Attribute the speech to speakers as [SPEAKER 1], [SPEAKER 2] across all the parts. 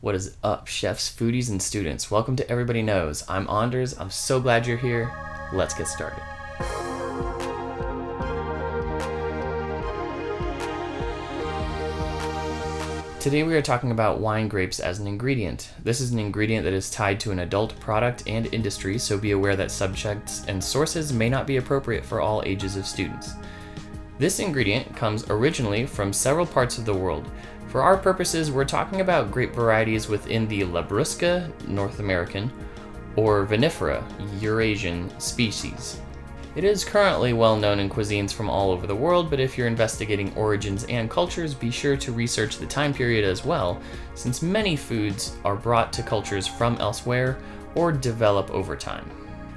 [SPEAKER 1] What is up, chefs, foodies, and students? Welcome to Everybody Knows. I'm Anders. I'm so glad you're here. Let's get started. Today we are talking about wine grapes as an ingredient. This is an ingredient that is tied to an adult product and industry, so be aware that subjects and sources may not be appropriate for all ages of students. This ingredient comes originally from several parts of the world. For our purposes, we're talking about grape varieties within the Labrusca, North American, or vinifera, Eurasian species. It is currently well known in cuisines from all over the world, but if you're investigating origins and cultures, be sure to research the time period as well, since many foods are brought to cultures from elsewhere or develop over time.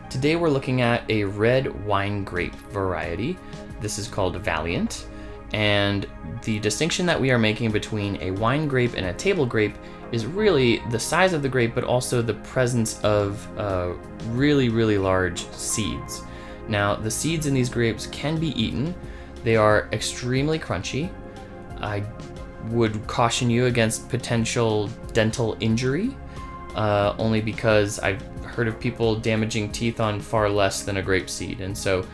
[SPEAKER 1] Today we're looking at a red wine grape variety. This is called Valiant, and the distinction that we are making between a wine grape and a table grape is really the size of the grape, but also the presence of really large seeds. Now, the seeds in these grapes can be eaten. They are extremely crunchy. I would caution you against potential dental injury, only because I've heard of people damaging teeth on far less than a grape seed. And so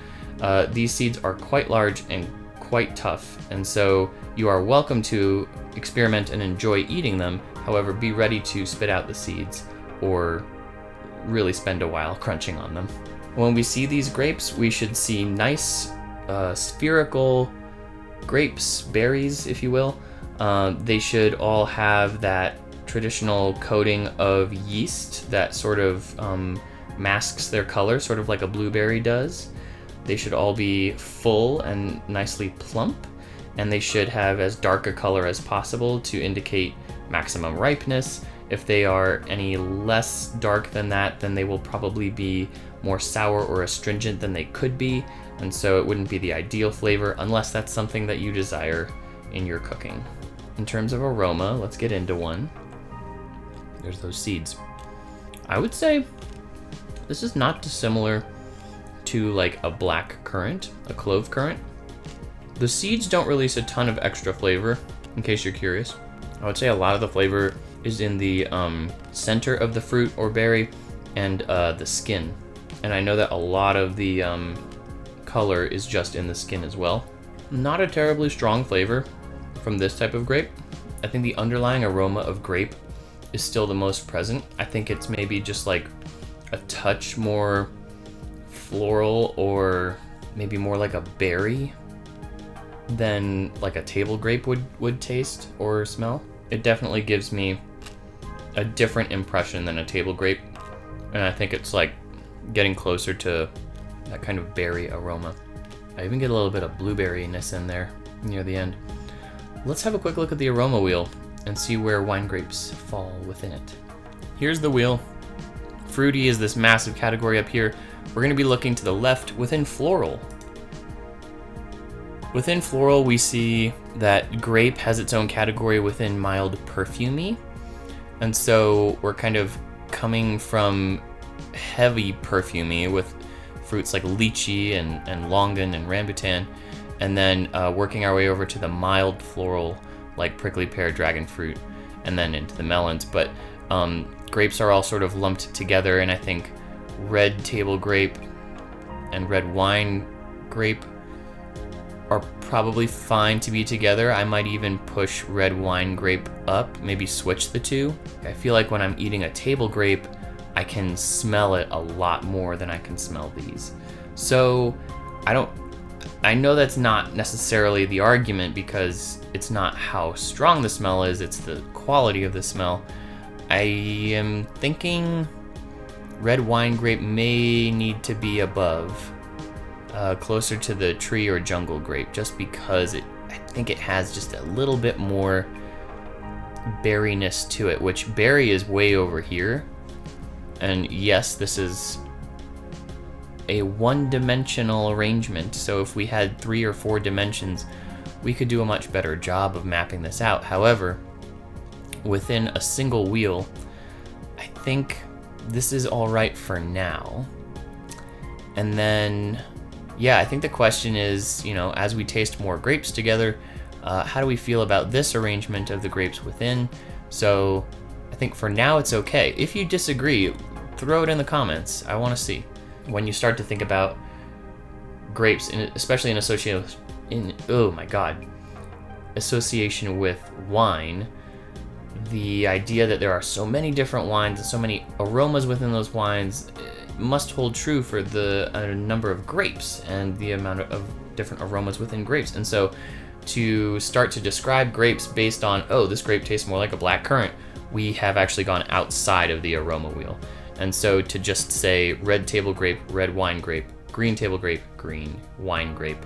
[SPEAKER 1] these seeds are quite large and quite tough. And so you are welcome to experiment and enjoy eating them. However, be ready to spit out the seeds or really spend a while crunching on them. When we see these grapes, we should see nice spherical grapes, berries, if you will. They should all have that traditional coating of yeast that sort of masks their color, sort of like a blueberry does. They should all be full and nicely plump, and they should have as dark a color as possible to indicate maximum ripeness. If they are any less dark than that, then they will probably be more sour or astringent than they could be, and so it wouldn't be the ideal flavor unless that's something that you desire in your cooking. In terms of aroma, let's get into one. There's those seeds. I would say this is not dissimilar to like a black currant, a clove currant. The seeds don't release a ton of extra flavor, in case you're curious. I would say a lot of the flavor is in the center of the fruit or berry and the skin. And I know that a lot of the color is just in the skin as well. Not a terribly strong flavor from this type of grape. I think the underlying aroma of grape is still the most present. I think it's maybe just like a touch more floral or maybe more like a berry than like a table grape would taste or smell. It definitely gives me a different impression than a table grape, and I think it's like getting closer to that kind of berry aroma. I even get a little bit of blueberryness in there near the end. Let's have a quick look at the aroma wheel and see where wine grapes fall within it. Here's the wheel. Fruity is this massive category up here. We're going to be looking to the left within floral. Within floral, we see that grape has its own category within mild perfumey. And so we're kind of coming from heavy perfumey with fruits like lychee and longan and rambutan, and then working our way over to the mild floral like prickly pear, dragon fruit, and then into the melons. But grapes are all sort of lumped together, and I think red table grape and red wine grape are probably fine to be together. I might even push red wine grape up, maybe switch the two. I feel like when I'm eating a table grape, I can smell it a lot more than I can smell these. So I know that's not necessarily the argument because it's not how strong the smell is, it's the quality of the smell. I am thinking red wine grape may need to be above, closer to the tree or jungle grape, just because I think it has just a little bit more berryness to it, which berry is way over here. And yes, this is a one-dimensional arrangement, so if we had 3 or 4 dimensions, we could do a much better job of mapping this out. However, within a single wheel, I think this is all right for now. And then, yeah, I think the question is, as we taste more grapes together, how do we feel about this arrangement of the grapes within? So I think for now it's okay. If you disagree, throw it in the comments. I want to see. When you start to think about grapes, especially in association with wine, the idea that there are so many different wines and so many aromas within those wines must hold true for the number of grapes and the amount of different aromas within grapes. And so to start to describe grapes based on, oh, this grape tastes more like a black currant, we have actually gone outside of the aroma wheel. And so to just say red table grape, red wine grape, green table grape, green wine grape,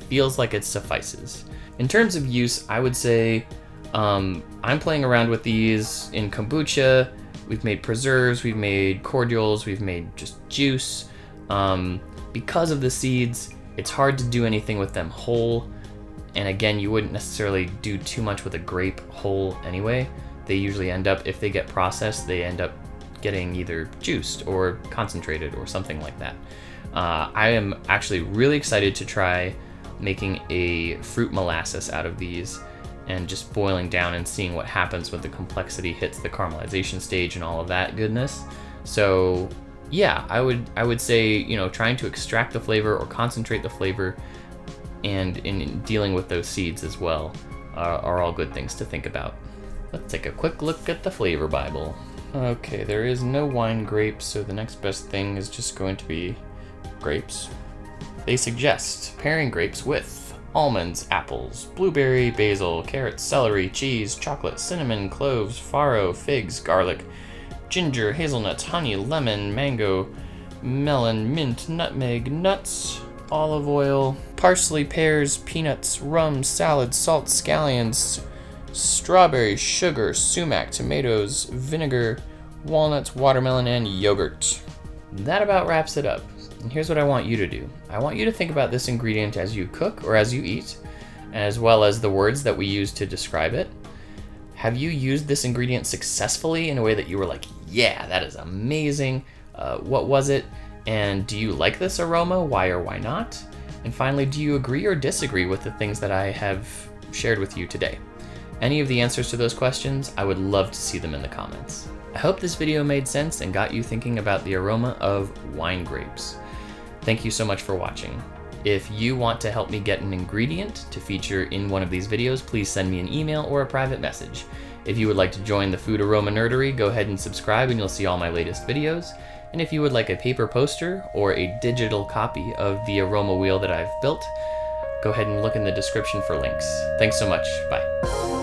[SPEAKER 1] feels like it suffices. In terms of use, I would say I'm playing around with these in kombucha. We've made preserves, we've made cordials, we've made just juice. Because of the seeds, it's hard to do anything with them whole. And again, you wouldn't necessarily do too much with a grape whole anyway. They usually end up, if they get processed, they end up getting either juiced or concentrated or something like that. I am actually really excited to try making a fruit molasses out of these and just boiling down and seeing what happens when the complexity hits the caramelization stage and all of that goodness. So yeah, I would say, you know, trying to extract the flavor or concentrate the flavor and in dealing with those seeds as well are all good things to think about. Let's take a quick look at the flavor Bible. Okay, there is no wine grape, so the next best thing is just going to be grapes. They suggest pairing grapes with almonds, apples, blueberry, basil, carrots, celery, cheese, chocolate, cinnamon, cloves, farro, figs, garlic, ginger, hazelnuts, honey, lemon, mango, melon, mint, nutmeg, nuts, olive oil, parsley, pears, peanuts, rum, salad, salt, scallions, strawberries, sugar, sumac, tomatoes, vinegar, walnuts, watermelon, and yogurt. That about wraps it up. And here's what I want you to do. I want you to think about this ingredient as you cook or as you eat, as well as the words that we use to describe it. Have you used this ingredient successfully in a way that you were like, yeah, that is amazing? What was it? And do you like this aroma? Why or why not? And finally, do you agree or disagree with the things that I have shared with you today? Any of the answers to those questions, I would love to see them in the comments. I hope this video made sense and got you thinking about the aroma of wine grapes. Thank you so much for watching. If you want to help me get an ingredient to feature in one of these videos, please send me an email or a private message. If you would like to join the food aroma nerdery, go ahead and subscribe and you'll see all my latest videos. And if you would like a paper poster or a digital copy of the aroma wheel that I've built, go ahead and look in the description for links. Thanks so much. Bye.